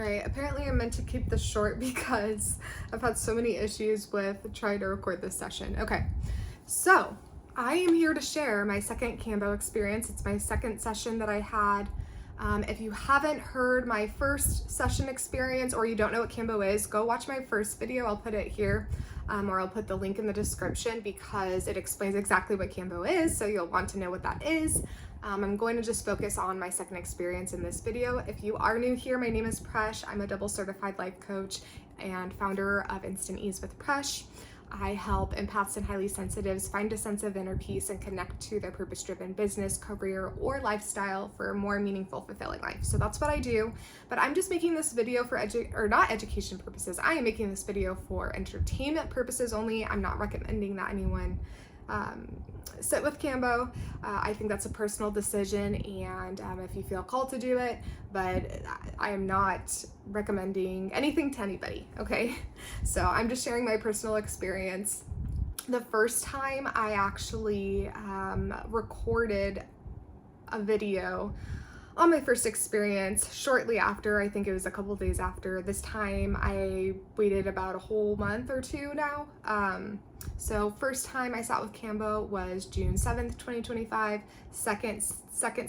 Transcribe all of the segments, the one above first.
Alright, apparently I'm meant to keep this short because I've had so many issues with trying to record this session. Okay, so I am here to share my second Kambo experience. It's my second session that I had. If you haven't heard my first session experience or you don't know what Kambo is, go watch my first video. I'll put it here or I'll put the link in the description because it explains exactly what Kambo is, so you'll want to know what that is. I'm going to just focus on my second experience in this video. If you are new here, my name is Presh. I'm a double certified life coach and founder of Instant Ease with Presh. I help empaths and highly sensitives find a sense of inner peace and connect to their purpose-driven business, career, or lifestyle for a more meaningful, fulfilling life. So that's what I do, but I'm just making this video for not education purposes. I am making this video for entertainment purposes only. I'm not recommending that anyone sit with Kambo. I think that's a personal decision, and if you feel called to do it, but I am not recommending anything to anybody, okay? So I'm just sharing my personal experience. The first time I actually recorded a video on my first experience, shortly after, I think it was a couple days after. This time I waited about a whole month or two now. So first time I sat with Kambo was June 7th, 2025. Second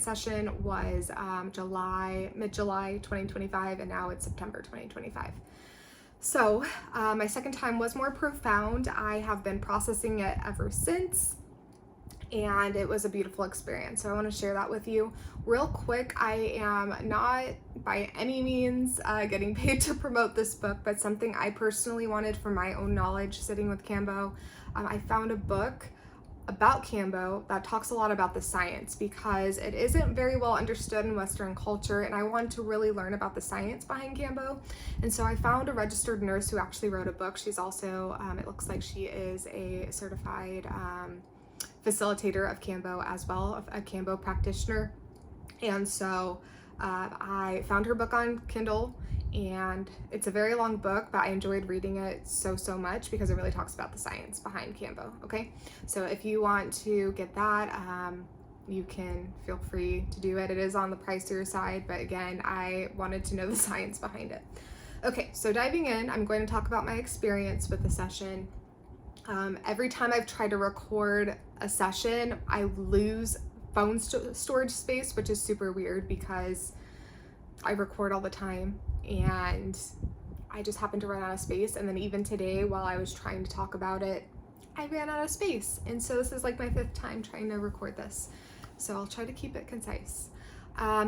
session was mid-July 2025, and now it's September 2025. So my second time was more profound. I have been processing it ever since, and it was a beautiful experience. So I want to share that with you real quick. I am not by any means getting paid to promote this book, but something I personally wanted for my own knowledge sitting with Kambo. I found a book about Kambo that talks a lot about the science because it isn't very well understood in Western culture, and I wanted to really learn about the science behind Kambo. And so I found a registered nurse who actually wrote a book. She's also, it looks like she is a certified facilitator of Kambo as well, a Kambo practitioner. And so I found her book on Kindle, and it's a very long book, but I enjoyed reading it so much because it really talks about the science behind Kambo. Okay, so if you want to get that, you can feel free to do it. It is on the pricier side, but again, I wanted to know the science behind it. Okay, so diving in, I'm going to talk about my experience with the session. Every time I've tried to record a session, I lose phone storage space, which is super weird because I record all the time and I just happened to run out of space. And then even today, while I was trying to talk about it, I ran out of space. And so this is like my 5th time trying to record this. So I'll try to keep it concise.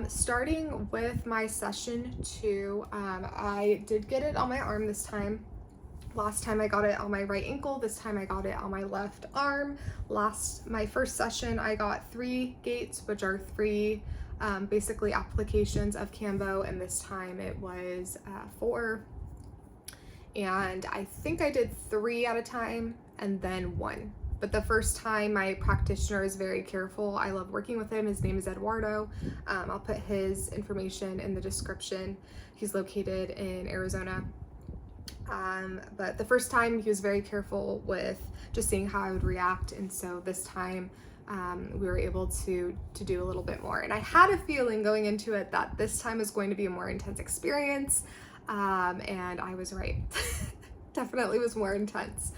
Starting with my session 2, I did get it on my arm this time. Last time I got it on my right ankle, this time I got it on my left arm. My first session, I got 3 gates, which are 3 basically applications of Kambo, and this time it was 4. And I think I did 3 at a time and then 1. But the first time, my practitioner is very careful. I love working with him. His name is Eduardo. I'll put his information in the description. He's located in Arizona. But the first time he was very careful with just seeing how I would react, and so this time we were able to do a little bit more. And I had a feeling going into it that this time is going to be a more intense experience, and I was right. Definitely was more intense.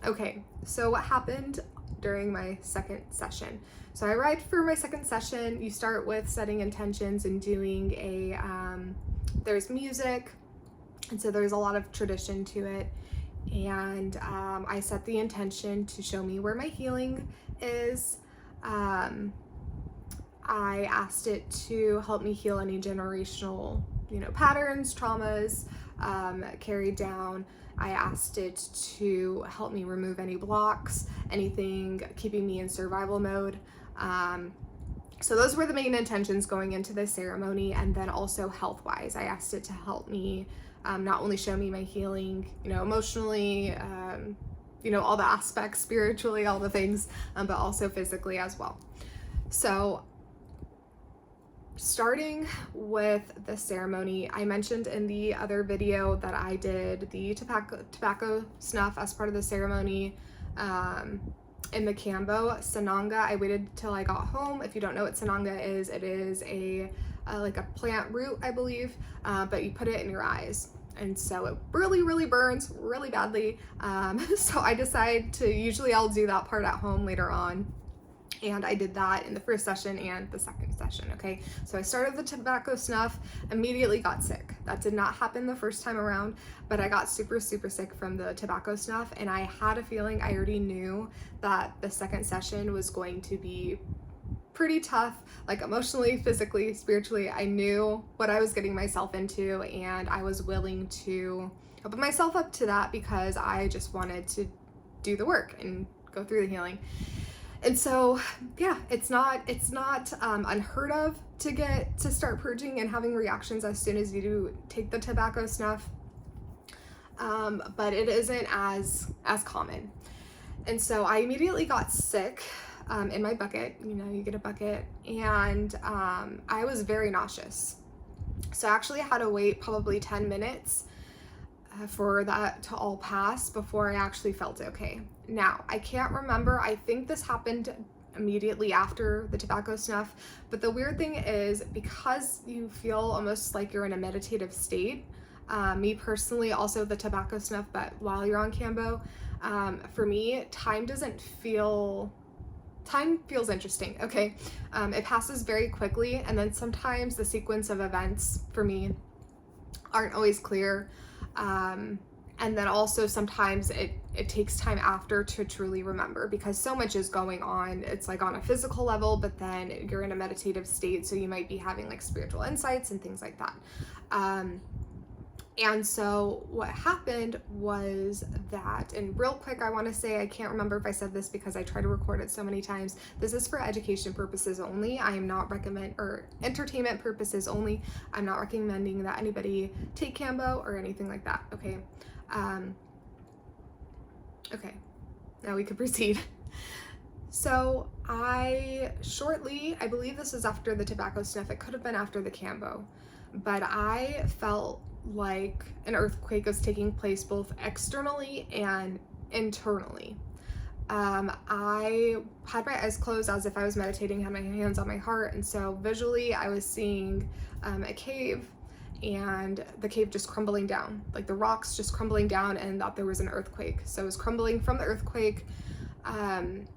Okay, so what happened during my second session? So I arrived for my second session. You start with setting intentions and doing there's music. And so there's a lot of tradition to it. And I set the intention to show me where my healing is. I asked it to help me heal any generational, patterns, traumas carried down. I asked it to help me remove any blocks, anything keeping me in survival mode. So those were the main intentions going into the ceremony. And then also health-wise, I asked it to help me not only show me my healing, emotionally, all the aspects, spiritually, all the things, but also physically as well. So starting with the ceremony, I mentioned in the other video that I did the tobacco snuff as part of the ceremony. In the Kambo Sananga, I waited till I got home. If you don't know what Sananga is, it is a like a plant root, I believe, but you put it in your eyes. And so it really, really burns really badly. So I decided to, usually I'll do that part at home later on. And I did that in the first session and the second session, okay? So I started the tobacco snuff, immediately got sick. That did not happen the first time around, but I got super, super sick from the tobacco snuff, and I had a feeling, I already knew that the second session was going to be pretty tough, like emotionally, physically, spiritually. I knew what I was getting myself into, and I was willing to open myself up to that because I just wanted to do the work and go through the healing. And so, yeah, it's not unheard of to start purging and having reactions as soon as you do take the tobacco snuff, but it isn't as common. And so I immediately got sick in my bucket. You know, you get a bucket, and I was very nauseous. So I actually had to wait probably 10 minutes for that to all pass before I actually felt okay. Now, I can't remember, I think this happened immediately after the tobacco snuff, but the weird thing is, because you feel almost like you're in a meditative state, me personally, also the tobacco snuff, but while you're on Kambo, for me, time feels interesting, okay? It passes very quickly, and then sometimes the sequence of events for me aren't always clear. And then also sometimes it takes time after to truly remember, because so much is going on. It's like on a physical level, but then you're in a meditative state, so you might be having like spiritual insights and things like that. And so what happened was that, and real quick, I want to say, I can't remember if I said this because I try to record it so many times. This is for education purposes only. I am not or entertainment purposes only. I'm not recommending that anybody take Kambo or anything like that. Okay. Okay. Now we could proceed. So I believe this is after the tobacco snuff. It could have been after the Kambo, but I felt like an earthquake was taking place both externally and internally. I had my eyes closed as if I was meditating, had my hands on my heart, and so visually I was seeing a cave, and the cave just crumbling down, like the rocks just crumbling down, and that there was an earthquake. So it was crumbling from the earthquake. And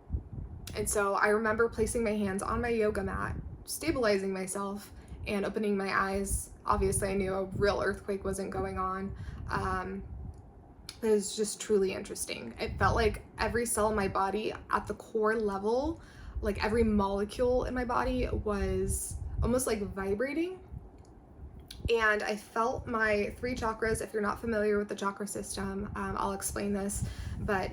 so I remember placing my hands on my yoga mat, stabilizing myself, and opening my eyes. Obviously, I knew a real earthquake wasn't going on. It was just truly interesting. It felt like every cell in my body at the core level, like every molecule in my body was almost like vibrating. And I felt my 3 chakras. If you're not familiar with the chakra system, I'll explain this, but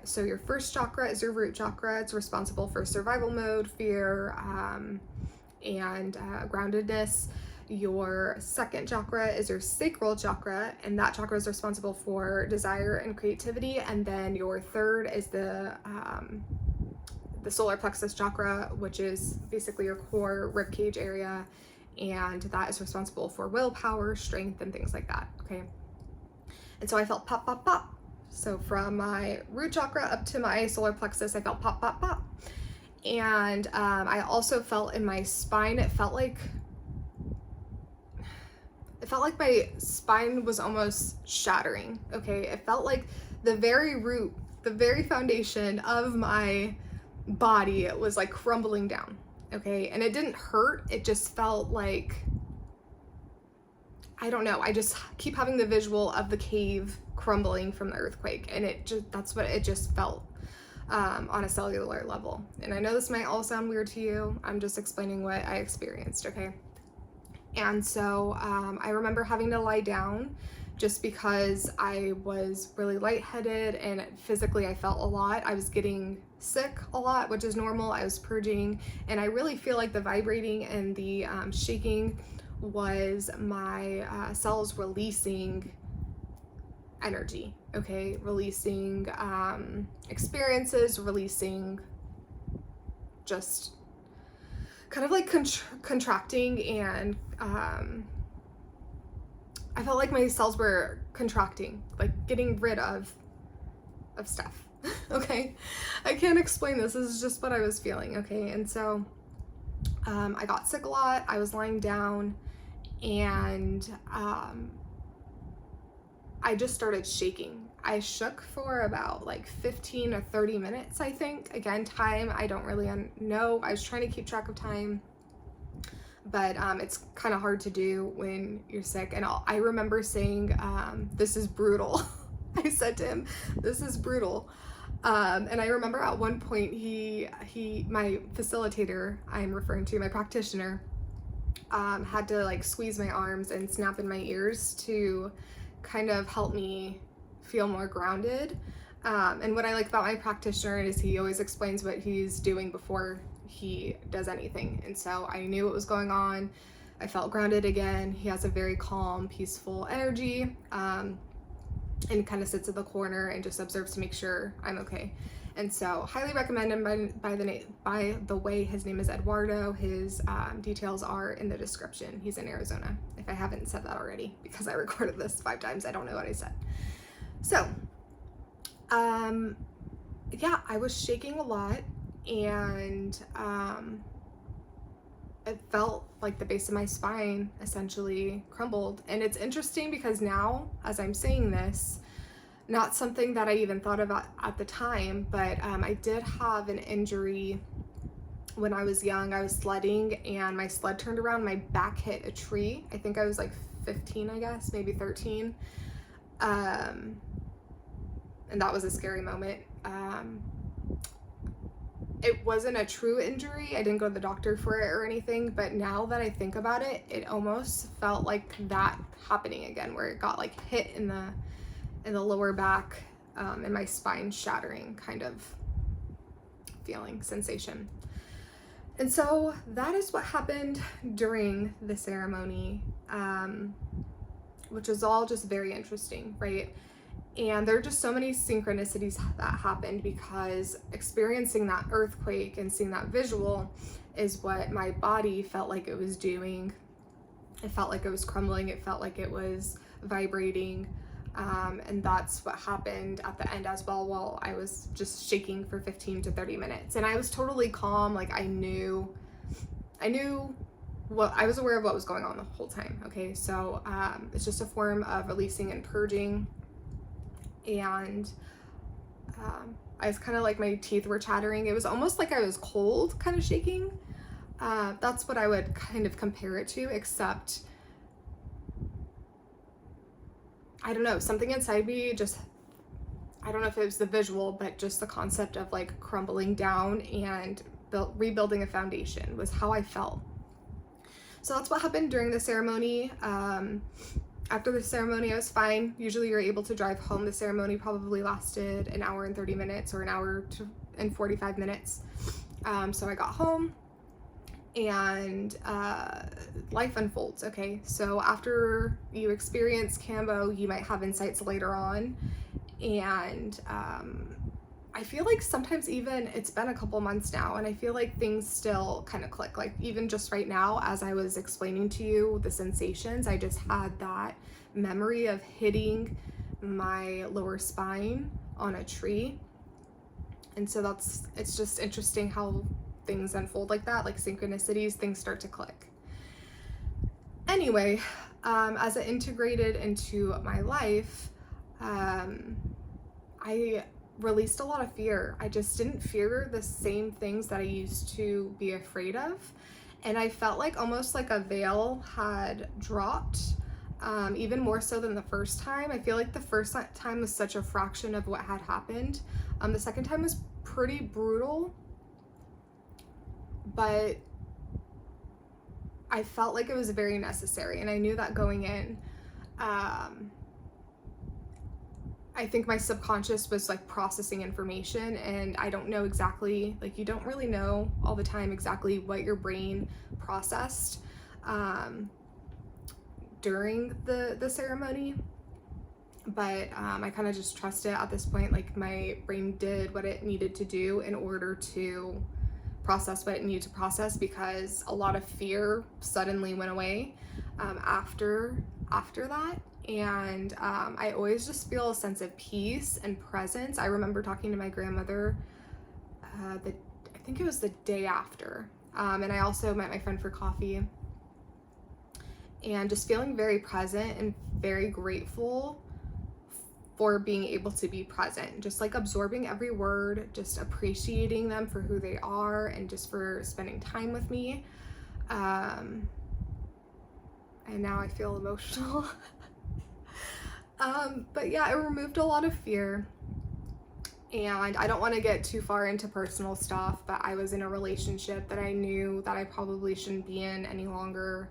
so your first chakra is your root chakra. It's responsible for survival mode, fear, and groundedness. Your second chakra is your sacral chakra, and that chakra is responsible for desire and creativity. And then your third is the solar plexus chakra, which is basically your core ribcage area, and that is responsible for willpower, strength, and things like that. Okay, and so I felt pop, pop, pop. So from my root chakra up to my solar plexus, I felt pop, pop, pop. And I also felt in my spine, it felt like my spine was almost shattering. Okay, it felt like the very root, the very foundation of my body was like crumbling down. Okay, and it didn't hurt, it just felt like, I don't know, I just keep having the visual of the cave crumbling from the earthquake, and that's what it just felt on a cellular level. And I know this might all sound weird to you, I'm just explaining what I experienced, okay? And so I remember having to lie down just because I was really lightheaded, and physically I felt a lot. I was getting sick a lot, which is normal. I was purging, and I really feel like the vibrating and the shaking was my cells releasing energy, okay? Releasing experiences, releasing just kind of like contracting, and I felt like my cells were contracting, like getting rid of stuff. Okay, I can't explain this. This is just what I was feeling. Okay, and so I got sick a lot. I was lying down, and I just started shaking. I shook for about like 15 or 30 minutes, I think. Again, time, I don't really know. I was trying to keep track of time, but it's kind of hard to do when you're sick. And I remember saying, this is brutal. I said to him, this is brutal. And I remember at one point, my facilitator, I'm referring to, my practitioner, had to like squeeze my arms and snap in my ears to kind of help me feel more grounded. And what I like about my practitioner is he always explains what he's doing before he does anything. And so I knew what was going on. I felt grounded again. He has a very calm, peaceful energy, and kind of sits in the corner and just observes to make sure I'm okay. And so highly recommend him. By the way, his name is Eduardo. His details are in the description. He's in Arizona, if I haven't said that already, because I recorded this 5 times. I don't know what I said. So, yeah, I was shaking a lot, and it felt like the base of my spine essentially crumbled. And it's interesting because now, as I'm saying this, not something that I even thought about at the time, but I did have an injury when I was young. I was sledding, and my sled turned around, my back hit a tree. I think I was like 15, I guess, maybe 13. And that was a scary moment. It wasn't a true injury. I didn't go to the doctor for it or anything, but now that I think about it, it almost felt like that happening again, where it got like hit in the lower back, and my spine shattering kind of feeling, sensation. And so that is what happened during the ceremony, which was all just very interesting, right? And there are just so many synchronicities that happened, because experiencing that earthquake and seeing that visual is what my body felt like it was doing. It felt like it was crumbling. It felt like it was vibrating. And that's what happened at the end as well, while I was just shaking for 15 to 30 minutes. And I was totally calm. Like I knew what I was aware of what was going on the whole time. Okay. So, it's just a form of releasing and purging. And, I was kind of like, my teeth were chattering. It was almost like I was cold, kind of shaking. That's what I would kind of compare it to, except I don't know, something inside me just, I don't know if it was the visual, but just the concept of like crumbling down and rebuilding a foundation was how I felt. So that's what happened during the ceremony. After the ceremony, I was fine. Usually you're able to drive home. The ceremony probably lasted an hour and 30 minutes or an hour and 45 minutes. So I got home, and life unfolds. Okay, so after you experience Kambo, you might have insights later on, and I feel like sometimes even it's been a couple months now, and I feel like things still kind of click. Like even just right now, as I was explaining to you the sensations, I just had that memory of hitting my lower spine on a tree. And so it's just interesting how things unfold like that, like synchronicities, things start to click. Anyway, as it integrated into my life, I released a lot of fear. I just didn't fear the same things that I used to be afraid of. And I felt like almost like a veil had dropped, even more so than the first time. I feel like the first time was such a fraction of what had happened. The second time was pretty brutal, but I felt like it was very necessary, and I knew that going in. I think my subconscious was like processing information, and I don't know exactly, like you don't really know all the time exactly what your brain processed during the ceremony, but I kind of just trust it at this point. Like my brain did what it needed to do in order to process what it needed to process, because a lot of fear suddenly went away after that. And I always just feel a sense of peace and presence. I remember talking to my grandmother, I think it was the day after, And I also met my friend for coffee, and just feeling very present and very grateful for being able to be present, just like absorbing every word, just appreciating them for who they are, and just for spending time with me. And now I feel emotional. But yeah, it removed a lot of fear. And I don't want to get too far into personal stuff, but I was in a relationship that I knew that I probably shouldn't be in any longer.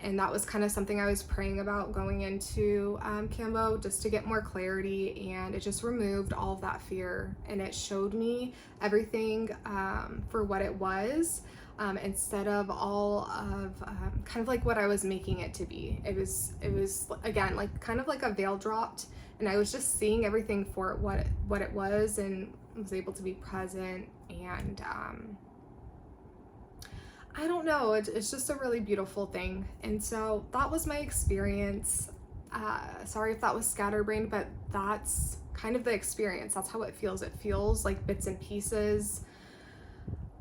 And that was kind of something I was praying about going into Kambo, just to get more clarity. And it just removed all of that fear. And it showed me everything for what it was, instead of all of kind of like what I was making it to be. It was again, like kind of like a veil dropped. And I was just seeing everything for what it was, and was able to be present. And I don't know, it's just a really beautiful thing. And so that was my experience. Sorry if that was scatterbrained, but that's kind of the experience. That's how it feels. It feels like bits and pieces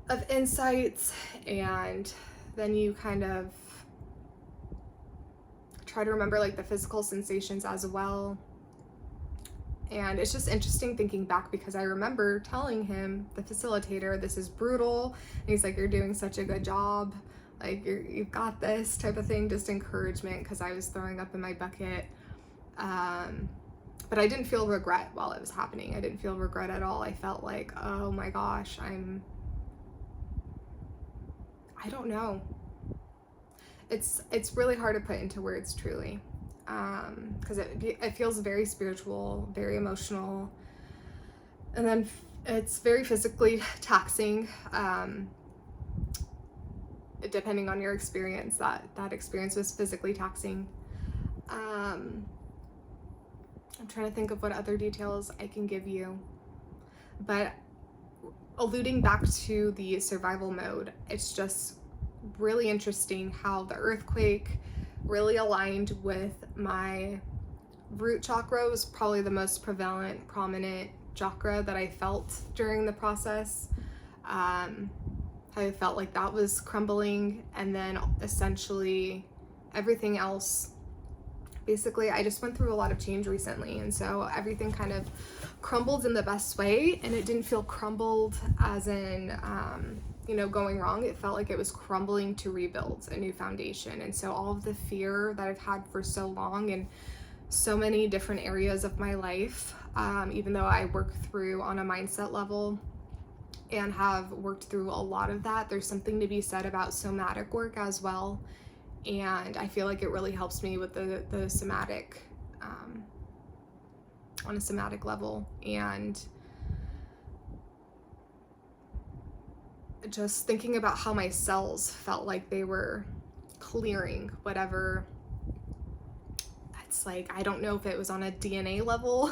of insights, and then you kind of try to remember like the physical sensations as well. And it's just interesting thinking back, because I remember telling him, the facilitator, this is brutal. And he's like, you're doing such a good job. Like, you've got this type of thing, just encouragement, because I was throwing up in my bucket. But I didn't feel regret while it was happening. I didn't feel regret at all. I felt like, oh my gosh, I don't know. It's really hard to put into words, truly. Because it feels very spiritual, very emotional, and then it's very physically taxing, depending on your experience. That experience was physically taxing. I'm trying to think of what other details I can give you, but alluding back to the survival mode, it's just really interesting how the earthquake really aligned with my root chakra. Was probably the most prominent chakra that I felt during the process. I felt like that was crumbling, and then essentially everything else. Basically, I just went through a lot of change recently, and so everything kind of crumbled in the best way, and it didn't feel crumbled as in going wrong. It felt like it was crumbling to rebuild a new foundation. And so all of the fear that I've had for so long in so many different areas of my life, even though I work through on a mindset level and have worked through a lot of that, there's something to be said about somatic work as well. And I feel like it really helps me with the somatic, on a somatic level. And just thinking about how my cells felt like they were clearing whatever. It's like, I don't know if it was on a DNA level,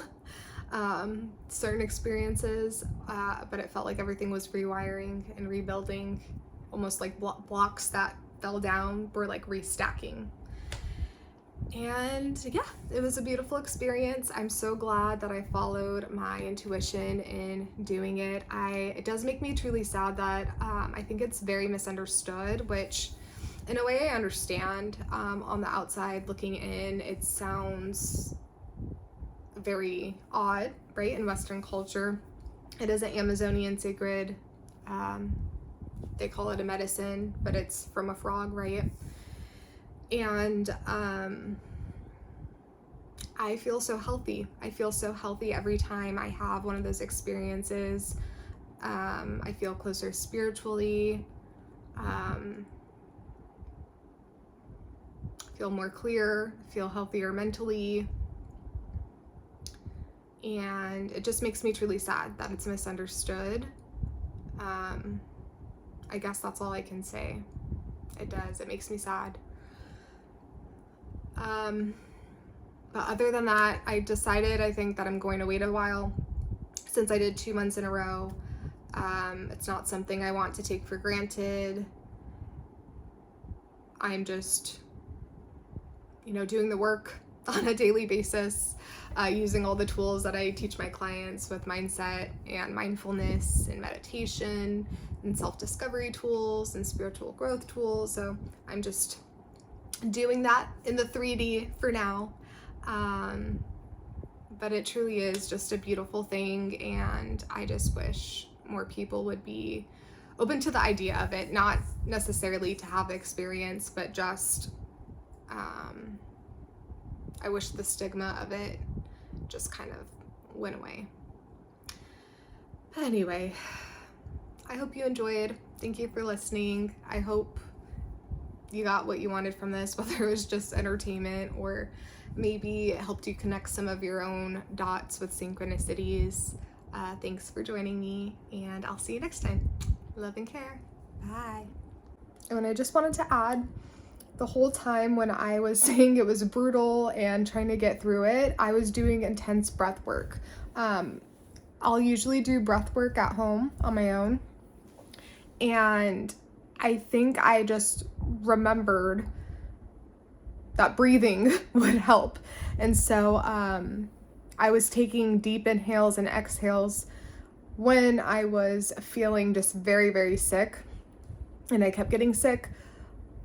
certain experiences, but it felt like everything was rewiring and rebuilding, almost like blocks that fell down were like restacking. And yeah, it was a beautiful experience. I'm so glad that I followed my intuition in doing it. It does make me truly sad that I think it's very misunderstood, which in a way I understand. On the outside looking in, it sounds very odd, right? In Western culture, it is an Amazonian sacred, they call it a medicine, but it's from a frog, right? And I feel so healthy. I feel so healthy every time I have one of those experiences. I feel closer spiritually. Feel more clear, feel healthier mentally. And it just makes me truly sad that it's misunderstood. I guess that's all I can say. It does. It makes me sad. But other than that, I decided, I think, that I'm going to wait a while, since I did 2 months in a row. It's not something I want to take for granted. I'm just, doing the work on a daily basis, using all the tools that I teach my clients with mindset and mindfulness and meditation and self-discovery tools and spiritual growth tools. So I'm just doing that in the 3D for now. But it truly is just a beautiful thing, and I just wish more people would be open to the idea of it, not necessarily to have the experience, but just I wish the stigma of it just kind of went away. Anyway, I hope you enjoyed. Thank you for listening. I hope you got what you wanted from this, whether it was just entertainment or maybe it helped you connect some of your own dots with synchronicities. Thanks for joining me, and I'll see you next time. Love and care. Bye. And I just wanted to add, the whole time when I was saying it was brutal and trying to get through it, I was doing intense breath work. I'll usually do breath work at home on my own, and I think I just remembered that breathing would help. And so I was taking deep inhales and exhales when I was feeling just very, very sick, and I kept getting sick.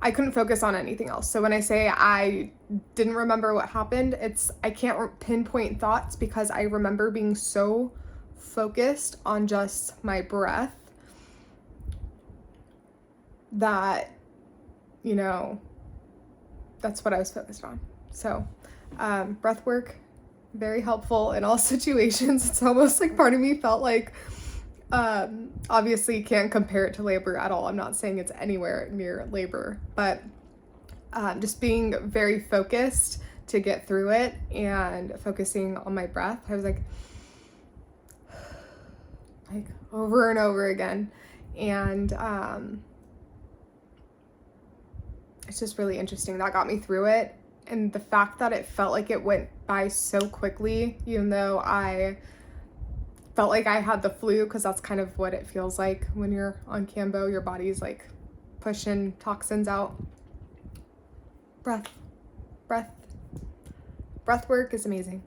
I couldn't focus on anything else. So when I say I didn't remember what happened, I can't pinpoint thoughts because I remember being so focused on just my breath that, that's what I was focused on. So breath work, very helpful in all situations. It's almost like part of me felt like, obviously can't compare it to labor at all. I'm not saying it's anywhere near labor, but just being very focused to get through it and focusing on my breath. I was like over and over again. And it's just really interesting. That got me through it. And the fact that it felt like it went by so quickly, even though I felt like I had the flu, because that's kind of what it feels like when you're on Kambo. Your body's like pushing toxins out. Breath work is amazing.